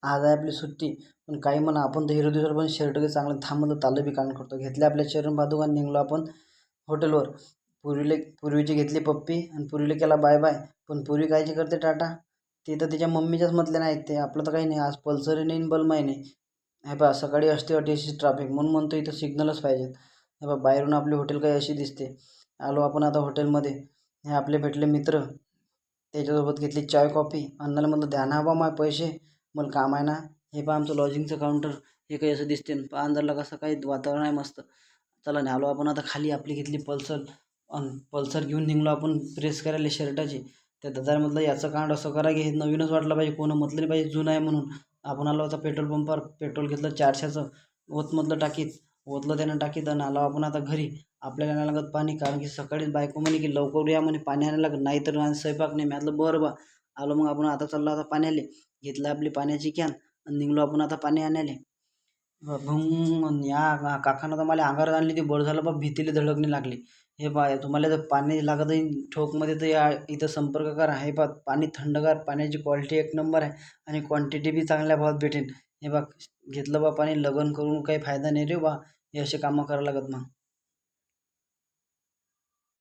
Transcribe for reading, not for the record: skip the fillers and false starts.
आज आहे आपली सुट्टी, पण काही म्हणा आपण तर हिरो दिवसाला पण शर्ट काही चांगलं थांबलं तालं बी काढून करतो. घेतले आपल्या चरण पादुका निघलो आपण हॉटेलवर. पूर्वीची घेतली पप्पी आणि पूर्वीला केला बाय बाय. पण पूर्वी कायची करते टाटा, ते तर तिच्या मम्मीच्याच म्हटले नाहीत. ते आपलं तर काही नाही. आज पल्सरही नाही आणि बलमाही नाही. हे पहा सकाळी असते अशी ट्रॅफिक, म्हणून म्हणतो इथं सिग्नलच पाहिजेत. हे पहा बाहेरून आपली हॉटेल काही अशी दिसते. आलो आपण आता हॉटेलमध्ये. हे आपले भेटले मित्र, त्याच्यासोबत घेतली चाय कॉफी. अण्णाला म्हणलं द्या ना बा माय पैसे, मला काम आहे ना. हे पहा आमचं लॉजिंगचं काउंटर, हे काही असं दिसते. पहा अंदरला कसं काही वातावरण आहे मस्त. चला ना आलो आपण आता खाली. आपली घेतली पल्सर आणि पल्सर घेऊन निघलो आपण प्रेस करायला शर्टाची. त्या दादाला म्हटलं याचं कांड असं करा की हे नवीनच वाटलं पाहिजे, कोण म्हटलं नाही पाहिजे जुनं आहे म्हणून. आपण आलो आता पेट्रोल पंपावर. पेट्रोल घेतलं 400चं. ओतमधलं टाकीत ओतलं त्यानं टाकीत आणि आलो आपण आता घरी. आपल्याला नाही लागत पाणी, कारण की सकाळीच बायको म्हणे की लवकर या म्हणे, पाणी आणायला लागत नाही तर स्वयंपाक नाही. मी म्हटलं बरं बा. आलो मग आपण आता चाललो आता पाण्याले. घेतलं आपली पाण्याची कॅन आणि निघलो आपण आता पाणी आणायला. भूम आणि या काकानं तर मला अंगावर आणली. ती बरं झालं बा, भीतीला धडकणे लागली. हे पहा तुम्हाला जर पाणी लागत आहे ठोकमध्ये तर या इथं संपर्क करा. हे पहा पाणी थंडगार, पाण्याची क्वालिटी एक नंबर आहे आणि क्वांटिटी बी चांगल्या भावात भेटेल. हे बघ घेतलं बा पाणी. लगन करून काही फायदा नाही रे बा, हे असे कामं करावं लागत मग.